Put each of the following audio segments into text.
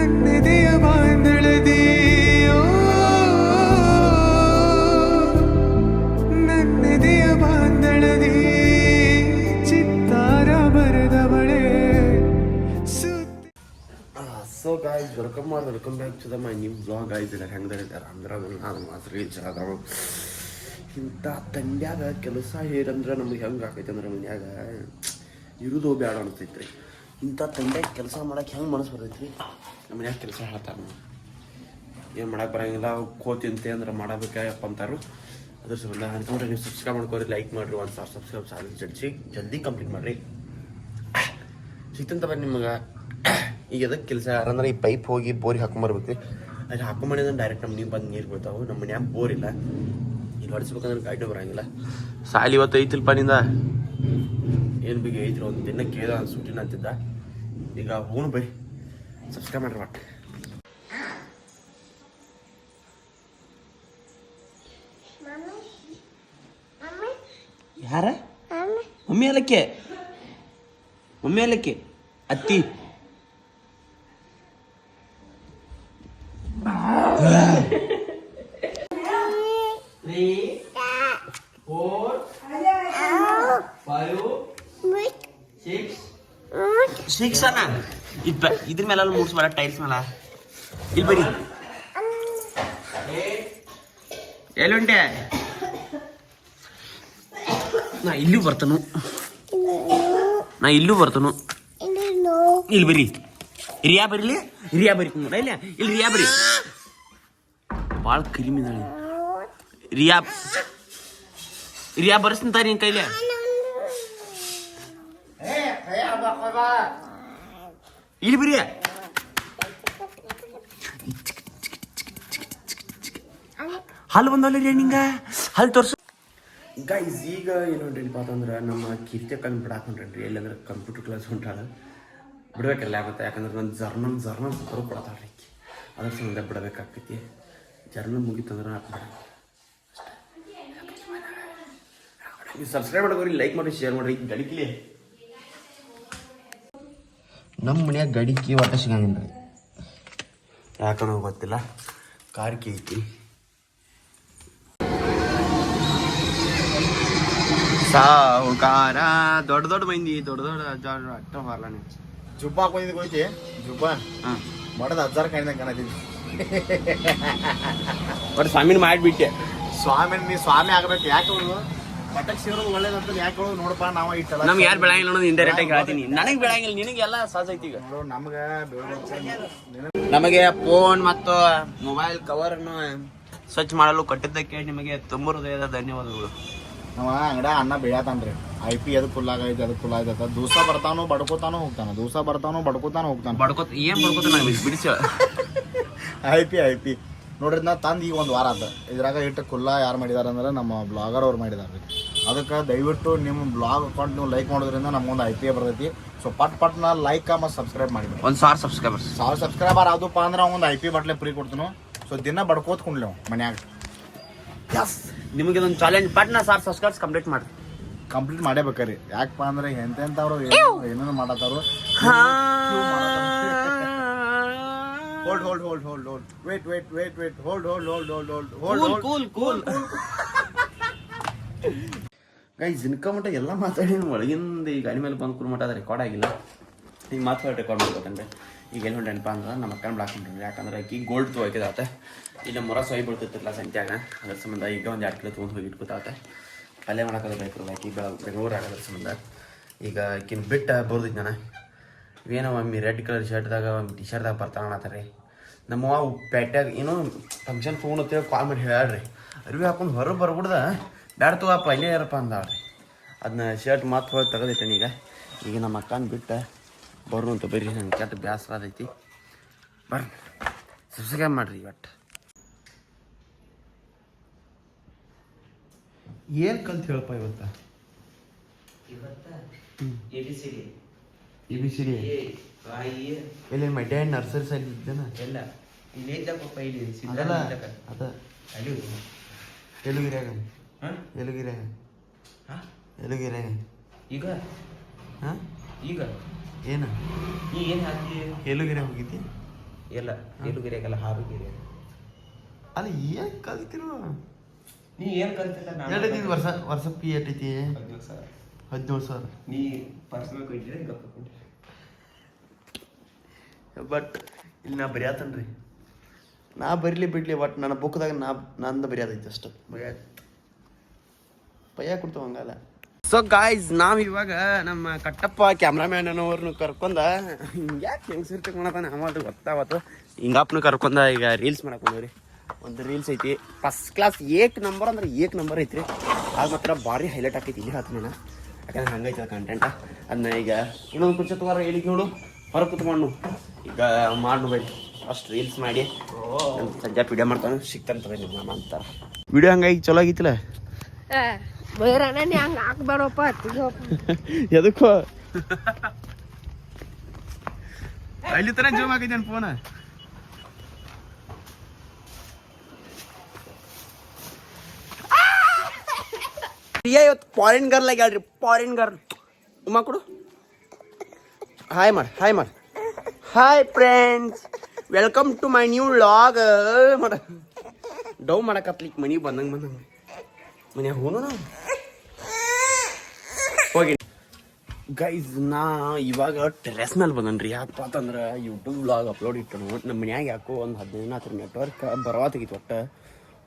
ನನ್ನೆದೆಯ ಬಾಂಧಳದಿ ನನ್ನೆದೆಯ ಬಾಂಧಳದಿ ಚಿತ್ತಾರ ಬರೆದವಳೆ so guys welcome back to the my new blog guys. ಇಲ್ಲ ಹೆಂಗದಿದ್ದಾರೆ ಅಂದ್ರೆ ನಾನು ಮಾತ್ರ ಇಚ್ಛಾದವು ಇಂಥ ತಂಡ್ಯಾಗ ಕೆಲಸ ಹೇರಂದ್ರೆ ನಮ್ಗೆ ಹೆಂಗೆ ಆಕೈತೆ ಅಂದ್ರೆ ಮನ್ಯಾಗ ಇರೋದು ಬೇಡ ಅನಿಸ್ತೈತ್ರಿ. ಇಂಥ ತಂಡ್ಯಾಗ ಕೆಲಸ ಮಾಡಕ್ಕೆ ಹೆಂಗೆ ಮನಸ್ಸು ಬರ್ತೈತ್ರಿ. ನಮ್ಮ ಮನ್ಯಾಗ ಕೆಲಸ ಹೇಳ್ತಾರೆ ನಾವು ಏನು ಮಾಡಕ್ಕೆ ಬರೋಂಗಿಲ್ಲ ಕೋತಿಂತೆ ಅಂದ್ರೆ ಮಾಡಬೇಕಪ್ಪ ಅಂತಾರು. ಅದ್ರ ಸಂಬಂಧ ಅಂತಂದ್ರೆ ನೀವು ಸಬ್ಸ್ಕ್ರೈಬ್ ಮಾಡ್ಕೊರಿ, ಲೈಕ್ ಮಾಡಿರಿ, 1,000 ಸಬ್ಸ್ಕ್ರೈಬ್ ಸಾಲ ಜಡ್ಸಿ ಜಲ್ದಿ ಕಂಪ್ಲೀಟ್ ಮಾಡಿರಿ. ಸಿಕ್ತಂತ ಬರೀ ನಿಮಗೆ ಈಗ ಎದಕ್ಕೆ ಕೆಲಸ ಯಾರಂದ್ರೆ ಈ ಪೈಪ್ ಹೋಗಿ ಬೋರಿಗೆ ಹಾಕೊಂಬರ್ಬೇಕು. ಅಲ್ಲಿ ಹಾಕೊಂಬಂದ್ರೆ ಡೈರೆಕ್ಟ್ ನಮ್ಮ ನೀವು ಬಂದು ನೀರು ಬೀಳ್ತಾವೆ. ನಮ್ಮ ಮನ್ಯಾಗ ಬೋರ್ ಇಲ್ಲ, ಇಲ್ಲಿ ಹೊಡಿಸ್ಬೇಕಂದ್ರೆ ಗಾಡಿನೂ ಬರೋಂಗಿಲ್ಲ. ಸಾಲಿ ಇವತ್ತು ಐತಿಲ್ಪ ನಿಂದ ಏನು ಬಿಗಿ ಐತ್ರಿ. ಒಂದು ದಿನ ಕೇಳ ಸುಟ್ಟಿನ ಅಂತಿದ್ದ. ಈಗ ಹೋಗೋಣ ಬರೀ, ಸಬ್ಸ್ಕ್ರೈಬ್ ಮಾಡ್ರಿ ಒಟ್ಟು. ಯಾರ ಮಮ್ಮಿ ಅಲ್ಲಕ್ಕೆ ಅತ್ತಿ ಸಿಕ್ಸ್ ಅಣ್ಣ ಇದ್ರ ಮೇಲೆಲ್ಲ ಮೂಡ್ಸ್ಬಾರ, ಟೈಲ್ಸ್ ಮೇಲ. ಇಲ್ಲಿ ಬರೀ ಎಲ್ಲುಂಟೆ ನಾ ಇಲ್ಲೂ ಬರ್ತನು ಇಲ್ಲಿ ಬರೀ ರಿಯಾ ಬರೀಲಿ ರಿಯಾ ಬರೀ ಇಲ್ಲ ಇಲ್ಲಿ ರಿಯಾ ಬರೀ ಭಾಳ ಕ್ರಿಮಿನಲ್. ರಿಯಾ ಬರ್ಸ್ತಾರ ನಿನ್ ಕೈಲಿ. ಇಲ್ಲಿ ಬರೀ ಹಲ್ಲು ಬಂದವಲ್ಲ ರೀ ನಿಂಗ ಹಲ್ಲು ತೋರ್ಸು ಗೈಸ್. ಈಗ ಏನು ಹೊಂಟ್ರಿಪ್ಪ ಅಂತಂದ್ರೆ ನಮ್ಮ ಕಿರಿತಕ್ಕಂದು ಬಿಡಾಕೊಂಡ್ರಿ ಎಲ್ಲಂದ್ರೆ ಕಂಪ್ಯೂಟರ್ ಕ್ಲಾಸ್ ಹೊಂಟಾಳ ಬಿಡ್ಬೇಕಲ್ಲ ಆಗುತ್ತೆ. ಯಾಕಂದ್ರೆ ನನ್ನ ಜರ್ನಲ್ ಬರೋ ಕೊಡತಾಳ್ರಿ, ಅದ್ರ ಸಂಬಂಧ ಬಿಡಬೇಕಾಗ್ತೈತಿ. ಜರ್ನಲ್ ಮುಗಿತಂದ್ರೆ ಹಾಕ್ಬೇಡ. ನೀವು ಸಬ್ಸ್ಕ್ರೈಬ್ ಮಾಡ್ಕೋರಿ, ಲೈಕ್ ಮಾಡಿ, ಶೇರ್ ಮಾಡಿರಿ. ಗಡಿಕಿಲಿ ನಮ್ಮ ಮನ್ಯಾಗ ಗಡಿಕಿ ಒಟ್ಟ ಸಿಗಂಗಿಲ್ಲ ರೀ, ಯಾಕಂದ್ರೆ ಗೊತ್ತಿಲ್ಲ. ಕಾರ್ಕಿ ಐತಿ ಸಾಹುಕಾರ ದೊಡ್ಡ ಮಂದಿ ದೊಡ್ಡ ಅಟ್ಟ ಬರಲ್ಲ. ನೀವು ಜುಬ್ಬ ಹಾಕೊಂಡಿದ್ದು ಹೋಯ್ತಿ ಜುಬ್ಬ ಮಾಡದ 1000 ಕಾಯ್ದಂಗೆ ಕಾಣತಿದ್ವಿ. ಬಟ್ ಸ್ವಾಮಿನ ಮಾಡಿಬಿಟ್ಟೆ. ನೀ ಸ್ವಾಮಿ ಆಗ್ಬೇಕು. ಯಾಕೆ ಅವಳು ಪಟಕ್ ಸೇರೋದು ಒಳ್ಳೇದಂತ ಯಾಕೆ ಅವಳು ನೋಡಪ್ಪ. ನಾವು ಇಟ್ಟಲ್ಲ ನಮ್ಗೆ ಯಾರು ಬೆಳಂಗಿಲ್ಲ ಅನ್ನೋದು ಇಂಡೈರೆಕ್ಟ್ ಆಗಿ ಹೇಳ್ತೀನಿ. ನನಗೆ ಬೆಳಂಗಿಲ್ಲ, ನಿನಗೆಲ್ಲ ಸಹಜ ಐತಿ. ಈಗ ನೋಡು ನಮಗೆ ಫೋನ್ ಮತ್ತು ಮೊಬೈಲ್ ಕವರ್ ಅನ್ನು ಸ್ವಚ್ಛ ಮಾಡಲು ಕೊಟ್ಟಿದ್ದಕ್ಕೆ ನಿಮಗೆ ತುಂಬ ಹೃದಯದ ಧನ್ಯವಾದಗಳು. ನಾವ ಅಂಗಡ ಅನ್ನ ಬೇಯತಾನ್ರಿ. IP ಅದಕ್ಕೆ ಫುಲ್ ಆಗೈತಿ, ಅದಕ್ಕೆ ಫುಲ್ ಆಗೈತ. ದಿವಸ ಬರ್ತಾನೋ ಬಡ್ಕೋತಾನೋ ಹೋಗ್ತಾನ, ಬಡ್ಕೋತ ಏನ್ ಬಡ್ಕೋತ ನನಗೆ ಬಿಡಿಸಿ IP ನೋಡ್ರಿ. ನಾ ತಂದು ಈಗ 1 ವಾರ ಆತ. ಇದ್ರಾಗ ಇಟ್ಟು ಕುಲ್ಲ ಯಾರು ಮಾಡಿದಾರ ಅಂದ್ರೆ ನಮ್ಮ ಬ್ಲಾಗರ್ ಅವ್ರು ಮಾಡಿದಾರ್ರಿ. ಅದಕ್ಕೆ ದಯವಿಟ್ಟು ನಿಮ್ಮ ಬ್ಲಾಗ್ ಅಕೌಂಟ್ ನೀವು ಲೈಕ್ ಮಾಡೋದ್ರಿಂದ ನಮ್ಗೊಂದು IP ಬರ್ತೈತಿ. ಸೊ ಪಟ್ನ ಲೈಕ್ ಮತ್ತು ಸಬ್ಸ್ಕ್ರೈಬ್ ಮಾಡಿದ್ವಿ. 1,000 ಸಬ್ಸ್ಕ್ರೈಬರ್ ಆದಪ್ಪ ಅಂದ್ರೆ ಒಂದು IP ಬಟ್ಲೆ ಫ್ರೀ ಕೊಡ್ತೀನಿ. ಸೊ ದಿನ ಬಡ್ಕೋತ್ ಕುಂಡ್ಲೇವ್ ಮನ್ಯಾಗ. ನಿಮಗೆ ಒಂದು ಚಾಲೆಂಜ್ ಪಟ್ನ 1,000 ಸಬ್ಸ್ಕ್ರೈಬ್ಸ್ ಕಂಪ್ಲೀಟ್ ಮಾಡೇಬೇಕ್ರಿ. ಯಾಕಪ್ಪ ಅಂದ್ರೆ ಎಂತೆಂಥವ್ರು ಏನೇನು ಮಾಡತ್ತಾರು. hold wait hold ಗೈಸ್ ಇನ್ಕಮಟ ಎಲ್ಲ ಮಾತಾಡಿ ಒಳಗಿಂದ ಈ ಗಾಡಿ ಮೇಲೆ ಬಂದು ಮಟ್ಟ ಅದು ರೆಕಾರ್ಡ್ ಆಗಿಲ್ಲ. ಈಗ ಮಾತಾಡಿ ರೆಕಾರ್ಡ್ ಮಾಡ್ಬೇಕಂದ್ರೆ ಈಗ ಎಲ್ಲಿ ಹೊಂಟೇನಪ್ಪ ಅಂದ್ರೆ ನಮ್ಮ ಅಕ್ಕನ ಬ್ಲಾಕ್ ಹೊಂಟ್ರಿ. ಯಾಕಂದ್ರೆ ಆಕಿ ಗೋಲ್ಡ್ ತೊಗೊಕಿದಾತ. ಇಲ್ಲಿ ಮೊರ ಸೊಯ್ ಬೀಳ್ತಿರ್ತಿಲ್ಲ ಸಂತ್ಯಾಗ. ಅದ್ರ ಸಂಬಂಧ ಈಗ ಒಂದು 2 ಕಿಲೋ ತೊಗೊಂಡು ಹೋಗಿ ಇಟ್ಕೊತಾತ. ಪಲ್ಯ ಮಾಡೋಕೆ ಬೇಕು. ಆಕಿ ಬೆಂಗಳೂರು ಆಗೋದ್ರ ಸಂಬಂಧ ಈಗ ಆಕಿನ ಬಿಟ್ಟು ಬರ್ದಿದ್ದು ನಾನು. ಇವೇನೋ ಒಮ್ಮೆ ರೆಡ್ ಕಲರ್ ಶರ್ಟ್ದಾಗ ಒಮ್ಮೆ ಟಿ ಶರ್ಟ್ದಾಗ ಬರ್ತಾನತ್ತಾರೆ. ನಮ್ಮವ್ವ ಪೇಟ್ಯಾಗ ಏನೋ ಫಂಕ್ಷನ್ ತೊಗೊಂಡತ್ತೇಳಿ ಕಾಲ್ ಮಾಡಿ ಹೇಳ್ರಿ, ಅರಿವಿ ಹಾಕೊಂಡು ಹೊರಗೆ ಬರ್ಬಿಡ್ದ ಬ್ಯಾಡ ತಗೋಪ್ಪ ಇಲ್ಲೇ ಇರಪ್ಪ ಅಂದಾಳ್ರಿ. ಅದನ್ನ ಶರ್ಟ್ ಮಾತು ಹೊರಗೆ ತೆಗೆದೈತೇನೆ. ಈಗ ನಮ್ಮ ಅಕ್ಕನ ಬಿಟ್ಟು ಬರು ಅಂತ ಬರ್ರಿ, ನಂಗೆ ಕೆಟ್ಟ ಬೇಸರ ಅದೈತಿ. ಬರ್ರಿ ಸಬ್ಸ್ಕ್ರೈಬ್ ಮಾಡಿರಿ. ಒಟ್ಟು ಏನು ಕಲ್ತು ಹೇಳಪ್ಪ ಇವತ್ತ? ABCD ಇಲ್ಲಿ ಮಡ್ಯ ನರ್ಸರಿ ಸೈಡ್ ಇದ್ದೇನ ಎಲ್ಲ ಅದ ಎಲುಗಿರ್ಯಾಗ ಈಗ ಏನು ಏನು ಹಾಕಿ ಎಲುಗಿರ ಹೋಗಿದ್ದಿ? ಎಲ್ಲ ಏಲುಗೆರೆಗೆಲ್ಲ ಹಾರುಗೆರೆ. ಅಲ್ಲ ಏನ್ ಕಲ್ತಿರು ನೀ ಏನು ಕಲ್ತಿಲ್ಲ? ಎರಡೈತಿ ವರ್ಷ ಪಿ ಎಟ್ಟೈತಿ 17,000. ನೀ ಪರ್ಸನಲ್ ಕೊಟ್ಟಿದ್ರೆ ಗಪ್ಪ. ಬಟ್ ಇಲ್ಲಿ ನಾ ಬರೆಯತ್ತನ್ರಿ, ನಾ ಬರೀಲಿ ಬಿಡ್ಲಿ ಬಟ್ ನನ್ನ ಬುಕ್ದಾಗ ನಂದು ಬರೆಯೋದೈತಿ ಅಷ್ಟು. ಭಯ ಕೊಡ್ತಾವ ಹಂಗಲ್ಲ. ಸೊ ಗಾಯ್ಸ್, ನಾವು ಇವಾಗ ನಮ್ಮ ಕಟ್ಟಪ್ಪ ಕ್ಯಾಮ್ರಾಮ್ಯಾನ್ ಅನ್ನೋರ್ನು ಕರ್ಕೊಂಡ ಯಾಕೆ ಹೆಂಗೆ ಸಿರ್ತಿಕ್ ಮಾಡತಾನೆ ಅವಾಗ ಗೊತ್ತಾವತ್ತು. ಹಿಂಗಪ್ಪನು ಕರ್ಕೊಂಡ ಈಗ ರೀಲ್ಸ್ ಮಾಡಕೊಂಡವ್ರಿ. ಒಂದು ರೀಲ್ಸ್ ಐತಿ ಫಸ್ಟ್ ಕ್ಲಾಸ್ 1 ನಂಬರ್ ಅಂದ್ರೆ 1 ನಂಬರ್ ಐತ್ರಿ. ಅದು ಮಾತ್ರ ಭಾರಿ ಹೈಲೈಟ್ ಆಕೈತಿ. ಇಲ್ಲಿ ಹಾಕ್ತೀನಿ ಯಾಕಂದ್ರೆ ಹಂಗೈತಿ ಅದು ಕಂಟೆಂಟ. ಅದನ್ನ ಈಗ ಇನ್ನೊಂದು ಕುರ್ಚಿ ತಗೋರ ಹೇಳಿಕ್ ನೋಡು, ಹೊರಗೆ ಕುತ್ಕೊಂಡು ಈಗ ಮಾಡು ಬರೀ ಅಷ್ಟು ರೀಲ್ಸ್ ಮಾಡಿ ಸಂಜೆ ವಿಡಿಯೋ ಮಾಡ್ತಾನೆ ಸಿಗ್ತಾನೆ ತಗೋ ನಿಮ್ಮ ಮಾಮ ಅಂತಾರ. ವಿಡಿಯೋ ಹಂಗಾಗಿ ಚಲೋ ಆಗಿತ್ತಿಲ್ಲ ಬೇರಣ್ಣ ನೀ ಹಂಗೆ ಹಾಕ್ಬೇಡಪ್ಪ ಎದಕ್ಕೋ ಅಲ್ಲಿ ತನ ಜೂಮ್ ಆಗಿದ್ದೇನೆ ಫೋನ್. ಇವತ್ತು ಫಾರಿನ್ ಗರ್ಲ್ ಆಗ್ಯಾಳ್ರಿ, ಫಾರಿನ್ ಗರ್ಲ್. ಉಮ್ಮ ಕೊಡು, ಹಾಯ್ ಮಾಡಿ hi friends, welcome to my new vlog ಮಾಡ. ಡೌ ಮಾಡಕತ್ಲಿಕ್ಕೆ ಮನೆಗೆ ಬಂದಂಗೆ ಮನ್ಯಾಗ ಹೋನು ನಾವು ಹೋಗಿ. ಗೈಸ್, ನಾ ಇವಾಗ ಟೆರೆಸ್ ಮೇಲೆ ಬಂದನ್ರಿ. ಯಾಕಪ್ಪ ಅಂತಂದ್ರೆ ಯೂಟ್ಯೂಬ್ ವ್ಲಾಗ್ ಅಪ್ಲೋಡ್ ಇಟ್ಟನು. ನಮ್ಮ ಮನ್ಯಾಗ ಯಾಕೋ ಒಂದು 15 ನೆಟ್ವರ್ಕ್ ಬರವಾತೈತಿ. ಒಟ್ಟು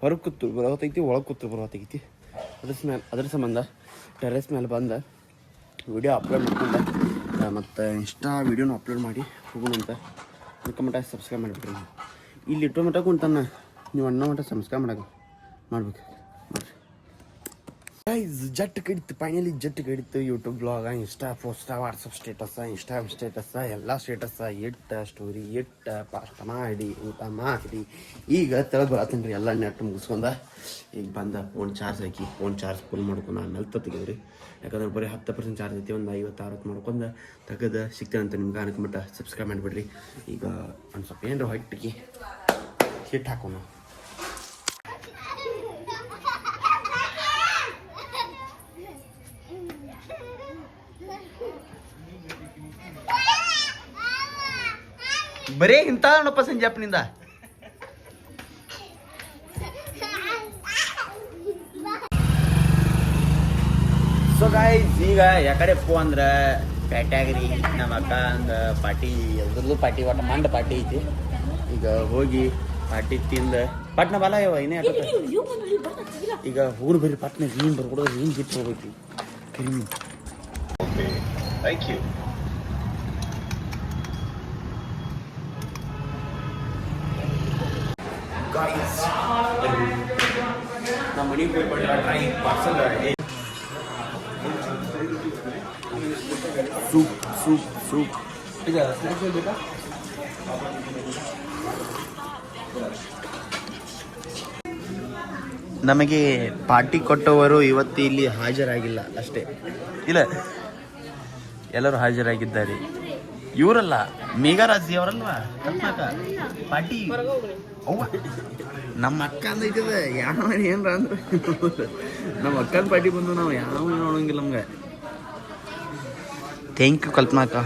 ಹೊರಗೆ ಕೂತು ಬರವತ್ತೈತಿ, ಒಳಗೆ ಕೂತು ಬರವತ್ತೈತಿ. ಅದ್ರ ಸಂಬಂಧ ಟೆರೆಸ್ ಮೇಲೆ ಬಂದ ವಿಡಿಯೋ ಅಪ್ಲೋಡ್ ಮಾಡ್ಕೊಂಡೆ. ಮತ್ತು ಇನ್ಸ್ಟಾ ವೀಡಿಯೋನ ಅಪ್ಲೋಡ್ ಮಾಡಿ ಹೋಗೋಣಂತ. ಅದಕ್ಕೆ ಮಟ್ಟ ಸಬ್ಸ್ಕ್ರೈಬ್ ಮಾಡಿಬಿಟ್ರಿ. ಇಲ್ಲಿ ಇಟ್ಟೋ ಮಟ್ಟ ಕುಂತಾನ, ನೀವು ಅಣ್ಣ ಮಟ್ಟ ಸಬ್ಸ್ಕ್ರೈಬ್ ಮಾಡ್ಬೇಕು ಮಾಡಿರಿ. ಜಟ್ ಕಡಿತು, ಫೈನಲಿ ಜಟ್ ಕಡಿತು. ಯೂಟ್ಯೂಬ್ ಬ್ಲಾಗ, ಇನ್ಸ್ಟಾ ಪೋಸ್ಟ, ವಾಟ್ಸಪ್ ಸ್ಟೇಟಸ್ಸ, ಇನ್ಸ್ಟಾಗ್ರಾಮ್ ಸ್ಟೇಟಸ್ಸ, ಎಲ್ಲ ಸ್ಟೇಟಸ್ಸ ಇಟ್ಟ ಸ್ಟೋರಿ ಇಟ್ಟ ಪಾಸ್ಟ್ ಮಾಡಿ ಊಟ ಮಾಡಿ ಈಗ ತೆಳಗೆ ಬರತ್ತೀನಿ ರೀ. ಎಲ್ಲ ನೆಟ್ ಮುಗಿಸ್ಕೊಂಡ ಈಗ ಬಂದ ಫೋನ್ ಚಾರ್ಜ್ ಹಾಕಿ ಫೋನ್ ಚಾರ್ಜ್ ಫುಲ್ ಮಾಡ್ಕೊಂಡು ಆಮೇಲೆ ತೆಗೆದ್ರಿ. ಯಾಕಂದ್ರೆ ಬರೀ 10% ಚಾರ್ಜ್ ಐತಿ. ಒಂದು 50-60 ಮಾಡ್ಕೊಂಡು ತೆಗೆದು ಸಿಗ್ತೇನಂತ ನಿಮ್ಗೆ ಅನ್ಕೊಂಬಿಟ್ಟ ಸಬ್ಸ್ಕ್ರೈಬ್ ಮಾಡಿಬಿಡ್ರಿ. ಈಗ ಒಂದು ಸ್ವಲ್ಪ ಏನಾರ ಹೊಟ್ಟಿಗೆ ಹಿಟ್ಟು ಹಾಕೋಣ. ಬರೇ ಇಂಥ ನೋಡಪ್ಪ ಸಂಜಾಪನಿಂದ. ಸೊ ಗಾಯ್ಸ್, ಈಗ ಯಾಕಡೆ ಪೋ ಅಂದ್ರೆ ಪ್ಯಾಟ್ಯಾಗ್ರಿ ನಮ್ಮ ಅಕ್ಕ ಅಂದ ಪಾರ್ಟಿ, ಎದ್ರದ್ದು ಪಾರ್ಟಿ, ಒಟ್ಟು ಮಂಡ ಪಾರ್ಟಿ ಐತಿ. ಈಗ ಹೋಗಿ ಪಾರ್ಟಿ ತಿಂದ ಪಟ್ನ ಬಲ ಇವ ಇನ್ನೇ ಆಟೋ. ಈಗ ಊರು ಬರೀ ಪಟ್ನ ಮೀನು ಬರ್ಕೊಡೋದು, ಮೀನು ಬಿಟ್ಟು ಹೋಗ್ಬೇಕು. ಕರಿಮೀನು. Okay, thank you. ನಮ್ಮ ಮನೆಗೆ ಹೋಗಿ ಬಂದ್ರೆ ಟ್ರೈ ಪಾರ್ಸಲ್ ಸೂಪ್ ಈಗ ಸ್ನ್ಯಾಕ್ಸ್ ಬೇಕಾ? ನಮಗೆ ಪಾರ್ಟಿ ಕೊಟ್ಟವರು ಇವತ್ತು ಇಲ್ಲಿ ಹಾಜರಾಗಿಲ್ಲ ಅಷ್ಟೇ. ಇಲ್ಲ, ಎಲ್ಲರೂ ಹಾಜರಾಗಿದ್ದಾರೆ. ಇವರಲ್ಲ, ಮೇಘರಾಜಿ ಅವರಲ್ವಾ ಕರ್ನಾಟಕ ಪಾರ್ಟಿ. ಅವ್ವ ನಮ್ಮ ಅಕ್ಕ ಅಂದೈತದ ಯಾವ ಏನ್ರ ಅಂದ್ರೆ ನಮ್ಮ ಅಕ್ಕನ ಪಾರ್ಟಿ ಬಂದು ನಾವು ಯಾವ ನೋಡಂಗಿಲ್ಲ ನಮ್ಗೆ. ಥ್ಯಾಂಕ್ ಯು ಕಲ್ಪನಾ ಅಕ್ಕ.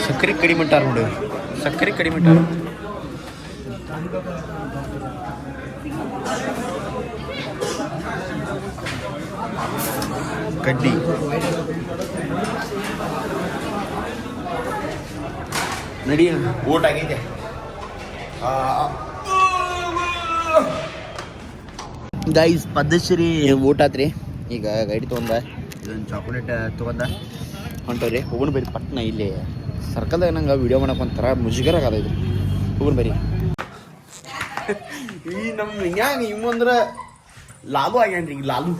ಸಕ್ಕರೆ ಕಡಿಮೆ ಇಟ್ಟಾರ ನೋಡಿ, ಸಕ್ಕರೆ ಕಡಿಮೆ ಇಟ್ಟಾರ. ಕಡ್ಡಿ ನಡಿ, ಊಟ ಆಗೈತೆ. ಗೈಸ್, ಪದ್ಧಶ್ರೀ ಊಟ ಆತ್ರಿ. ಈಗ ಗಾಡಿ ತೊಗೊಂಡ ಇದೊಂದು ಚಾಕ್ಲೇಟ್ ತೊಗೊಂಡ ಹೊಂಟವ್ರಿ. ಹೋಗೋಣ ಬರೀ ಪಟ್ನ. ಇಲ್ಲಿ ಸರ್ಕಲ್ದಾಗ ನಂಗೆ ವಿಡಿಯೋ ಮಾಡಕ್ಕೆ ಒಂಥರ ಮುಜುಗರ ಆಗದ. ಇದು ಹೋಗೋಣ ಬರೀ. ಈ ನಮ್ಮ ಹಿಂಗ್ಯಾಗ ಇವು ಅಂದ್ರೆ ಲಾಲು ಆಗ್ಯಾನ್ರಿ. ಈಗ ಲಾಲು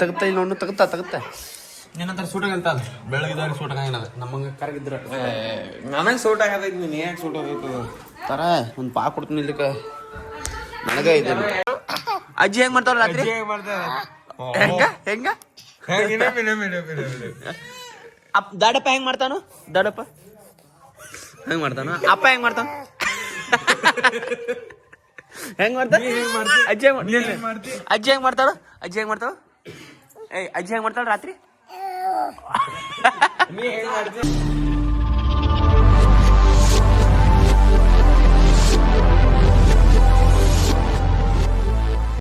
ತಗತ್ತ ಇಲ್ಲಿ ನೋಡು, ತಗತ್ತ ಏನಂತಾರೆ ಸೂಟ್ ಆಗಂತ. ಅದು ಬೆಳಗಿದವ್ರಿಗೆ ಸೂಟ್ ಆಗಂಗಿಲ್ಲ, ನಮ್ಮಂಗೆ ಕರಗಿದ್ರ ನನಗೆ ಸೂಟ್ ಆಗದೈತಿ. ನೀನು ಯಾಕೆ ಸೂಟ್ ಆಗೈತು ತರ ಒಂದು ಪಾ ಕೊಡ್ತೀನಿ ಇಲ್ಲಿಕ್ಕೆ. ನನಗೆ ಐತೆ. ಅಜ್ಜಿ ಹೆಂಗ್ ಮಾಡ್ತಾರ ರಾತ್ರಿ? ಹೆಂಗ ದಾಡಪ್ಪ ಹೆಂಗ್ ಮಾಡ್ತಾನು? ದಾಡಪ್ಪ ಹೆಂಗ್ ಮಾಡ್ತಾನ? ಅಪ್ಪ ಹೆಂಗ್ ಮಾಡ್ತಾನ? ಹೆಂಗ್ ಮಾಡ್ತಾನ? ಅಜ್ಜಿ ಹೆಂಗ್ ಮಾಡ್ತಾಳ? ಅಜ್ಜಿ ಹೆಂಗ್ ಮಾಡ್ತಾಳ? ಏಯ್, ಅಜ್ಜಿ ಹೆಂಗ್ ಮಾಡ್ತಾಳ ರಾತ್ರಿ? ನೀ ಹೆಂಗ್ ಮಾಡ್ತಿ